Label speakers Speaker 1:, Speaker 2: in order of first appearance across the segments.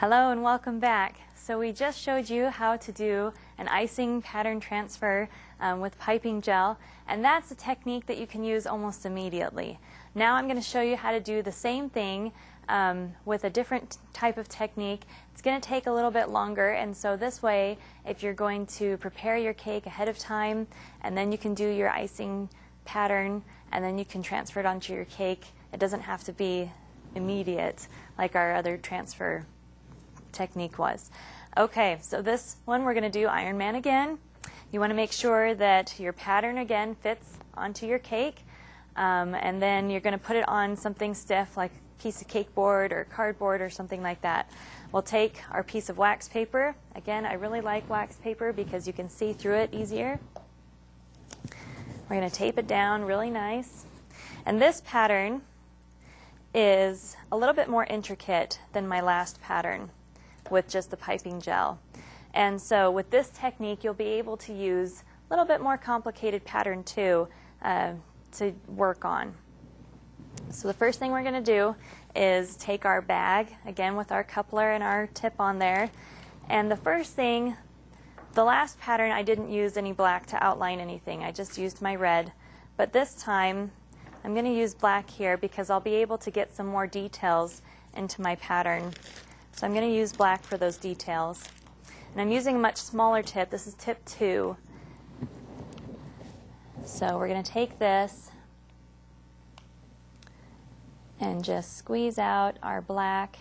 Speaker 1: Hello and welcome back. So we just showed you how to do an icing pattern transfer with piping gel, and that's a technique that you can use almost immediately. Now I'm going to show you how to do the same thing with a different type of technique. It's going to take a little bit longer, and so this way, if you're going to prepare your cake ahead of time, and then you can do your icing pattern, and then you can transfer it onto your cake, it doesn't have to be immediate like our other transfer technique was. Okay, so this one we're going to do Iron Man again. You want to make sure that your pattern again fits onto your cake, and then you're going to put it on something stiff like a piece of cake board or cardboard or something like that. We'll take our piece of wax paper. Again, I really like wax paper because you can see through it easier. We're going to tape it down really nice. And this pattern is a little bit more intricate than my last pattern with just the piping gel. And so with this technique, you'll be able to use a little bit more complicated pattern too to work on. So the first thing we're going to do is take our bag, again with our coupler and our tip on there. And the first thing, the last pattern I didn't use any black to outline anything. I just used my red. But this time I'm going to use black here because I'll be able to get some more details into my pattern. So I'm going to use black for those details. And I'm using a much smaller tip. This is tip 2. So we're going to take this and just squeeze out our black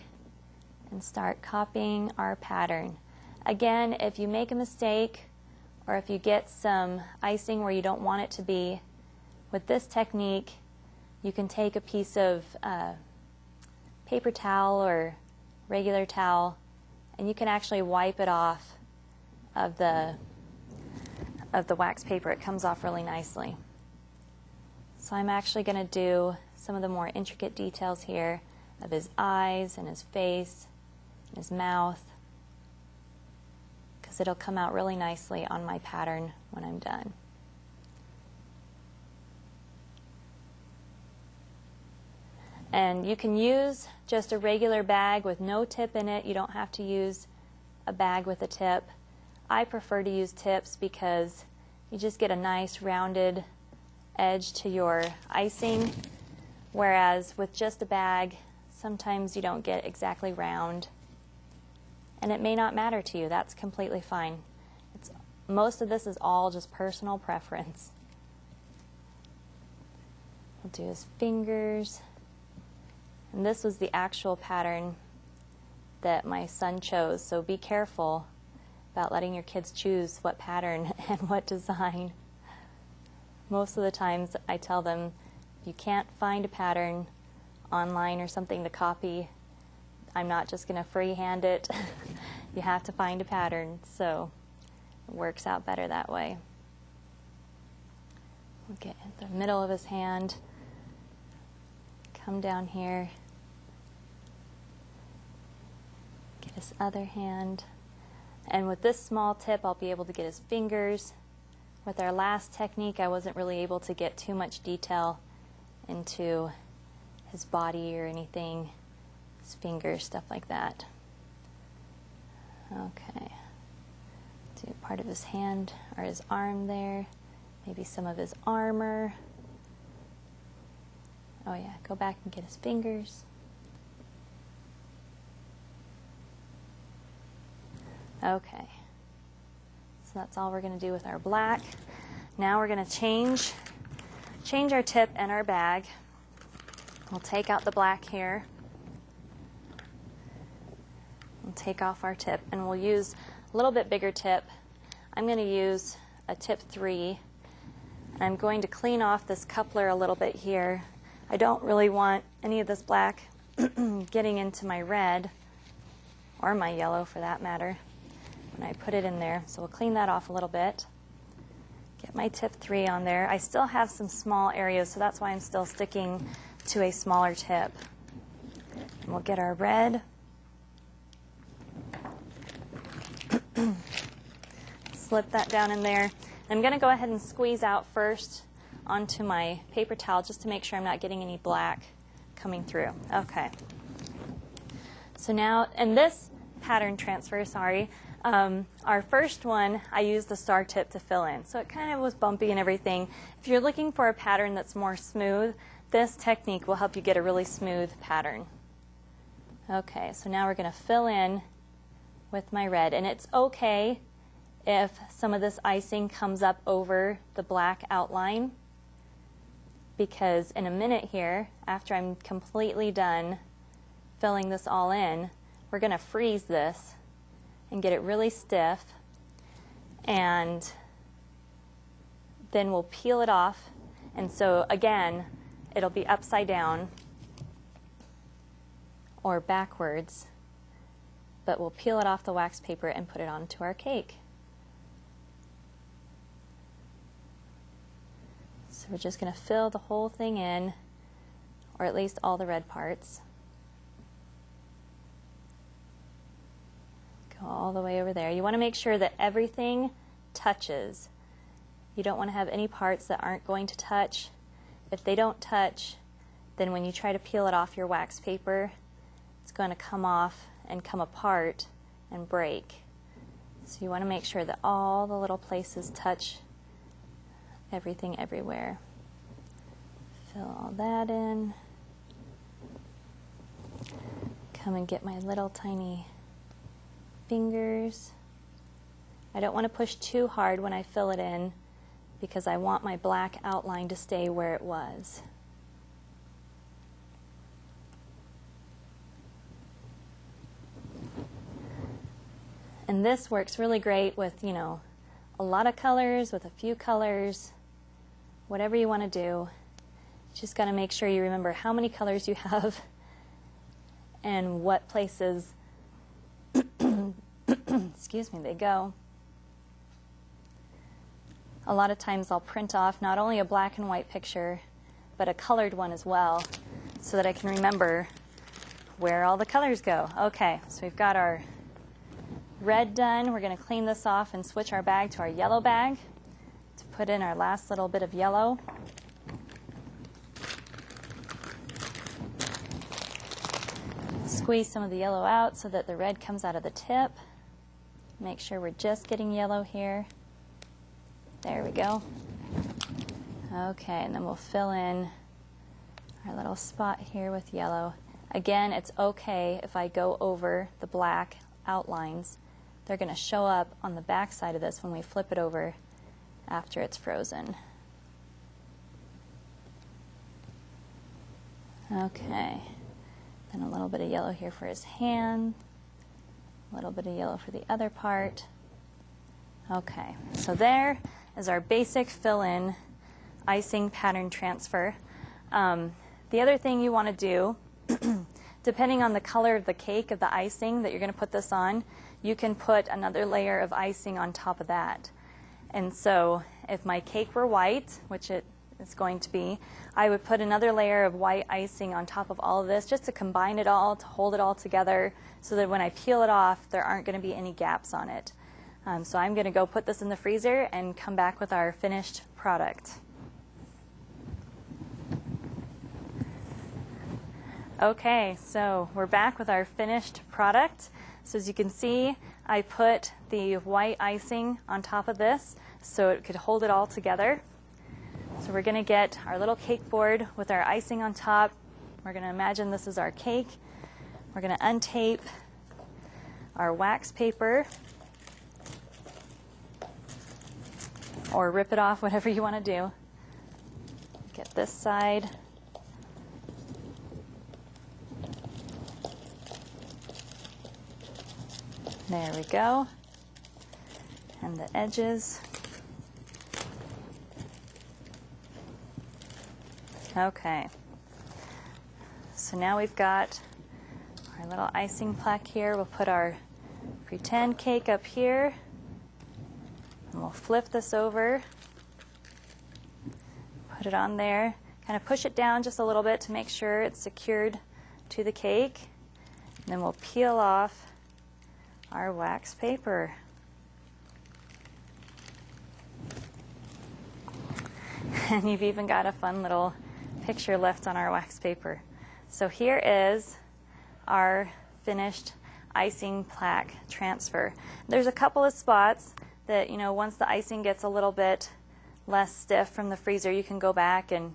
Speaker 1: and start copying our pattern. Again, if you make a mistake or if you get some icing where you don't want it to be, with this technique you can take a piece of paper towel or regular towel, and you can actually wipe it off of the wax paper. It comes off really nicely. So I'm actually going to do some of the more intricate details here of his eyes and his face and his mouth, because it'll come out really nicely on my pattern when I'm done. And you can use just a regular bag with no tip in it. You don't have to use a bag with a tip. I prefer to use tips because you just get a nice rounded edge to your icing, whereas with just a bag, sometimes you don't get exactly round. And it may not matter to you. That's completely fine. Most of this is all just personal preference. We'll do his fingers. And this was the actual pattern that my son chose, so be careful about letting your kids choose what pattern and what design. Most of the times I tell them, if you can't find a pattern online or something to copy, I'm not just going to freehand it. You have to find a pattern, so it works out better that way. We'll get in the middle of his hand, come down here, get his other hand, and with this small tip I'll be able to get his fingers. With our last technique I wasn't really able to get too much detail into his body or anything, his fingers, stuff like that. Okay, do part of his hand or his arm there, maybe some of his armor. Oh yeah, go back and get his fingers. Okay, so that's all we're going to do with our black. Now we're going to change our tip and our bag. We'll take out the black here. We'll take off our tip, and we'll use a little bit bigger tip. I'm going to use a tip 3, and I'm going to clean off this coupler a little bit here. I don't really want any of this black getting into my red, or my yellow for that matter, when I put it in there. So we'll clean that off a little bit. Get my tip 3 on there. I still have some small areas, so that's why I'm still sticking to a smaller tip. And we'll get our red. Slip that down in there. I'm going to go ahead and squeeze out first onto my paper towel just to make sure I'm not getting any black coming through. Okay. So now, and this pattern transfer, sorry. Our first one, I used the star tip to fill in, so it kind of was bumpy and everything. If you're looking for a pattern that's more smooth, this technique will help you get a really smooth pattern. Okay, so now we're going to fill in with my red, and it's okay if some of this icing comes up over the black outline, because in a minute here, after I'm completely done filling this all in, we're going to freeze this and get it really stiff, and then we'll peel it off. And so again, it'll be upside down or backwards, but we'll peel it off the wax paper and put it onto our cake. So we're just going to fill the whole thing in, or at least all the red parts. Go all the way over there. You want to make sure that everything touches. You don't want to have any parts that aren't going to touch. If they don't touch, then when you try to peel it off your wax paper, it's going to come off and come apart and break. So you want to make sure that all the little places touch everything everywhere. Fill all that in. Come and get my little tiny fingers. I don't want to push too hard when I fill it in, because I want my black outline to stay where it was. And this works really great with, you know, a lot of colors, with a few colors, whatever you want to do. Just got to make sure you remember how many colors you have and what places excuse me, they go. A lot of times I'll print off not only a black and white picture, but a colored one as well, so that I can remember where all the colors go. Okay, so we've got our red done. We're going to clean this off and switch our bag to our yellow bag to put in our last little bit of yellow. Squeeze some of the yellow out so that the red comes out of the tip. Make sure we're just getting yellow here. There we go. Okay, and then we'll fill in our little spot here with yellow. Again, it's okay if I go over the black outlines. They're going to show up on the back side of this when we flip it over after it's frozen. Okay, then a little bit of yellow here for his hand, a little bit of yellow for the other part. Okay, so there is our basic fill-in icing pattern transfer. The other thing you want to do, depending on the color of the cake, of the icing that you're going to put this on, you can put another layer of icing on top of that. And so if my cake were white, which it is going to be, I would put another layer of white icing on top of all of this just to combine it all, to hold it all together, so that when I peel it off, there aren't going to be any gaps on it. So I'm going to go put this in the freezer and come back with our finished product. Okay, so we're back with our finished product. So as you can see, I put the white icing on top of this so it could hold it all together. So we're going to get our little cake board with our icing on top. We're going to imagine this is our cake. We're going to untape our wax paper, or rip it off, whatever you want to do. Get this side. There we go. And the edges. Okay. So now we've got our little icing plaque here. We'll put our pretend cake up here. And we'll flip this over. Put it on there. Kind of push it down just a little bit to make sure it's secured to the cake. And then we'll peel off our wax paper. And you've even got a fun little picture left on our wax paper. So here is our finished icing plaque transfer. There's a couple of spots that, once the icing gets a little bit less stiff from the freezer, you can go back and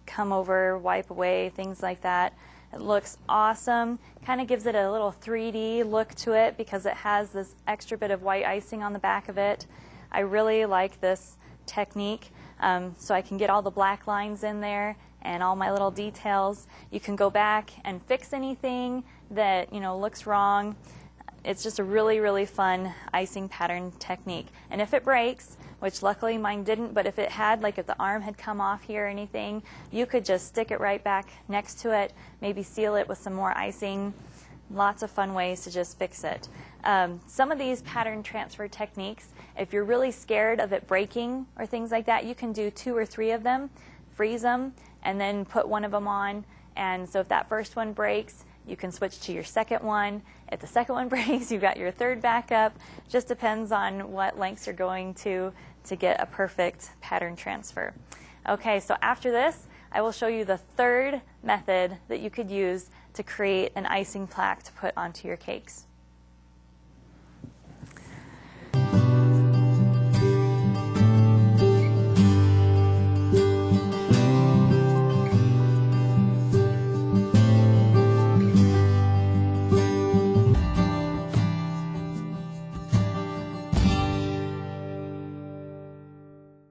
Speaker 1: come over, wipe away, things like that. It looks awesome. Kind of gives it a little 3D look to it because it has this extra bit of white icing on the back of it. I really like this technique, so I can get all the black lines in there and all my little details. You can go back and fix anything that looks wrong. It's just a really, really fun icing pattern technique. And if it breaks, which luckily mine didn't, but if it had, like if the arm had come off here or anything, you could just stick it right back next to it, maybe seal it with some more icing. Lots of fun ways to just fix it. Some of these pattern transfer techniques, if you're really scared of it breaking or things like that, you can do 2 or 3 of them, freeze them, and then put one of them on. And so if that first one breaks, you can switch to your second one. If the second one breaks, you've got your third backup. Just depends on what lengths you're going to get a perfect pattern transfer. Okay, so after this, I will show you the third method that you could use to create an icing plaque to put onto your cakes.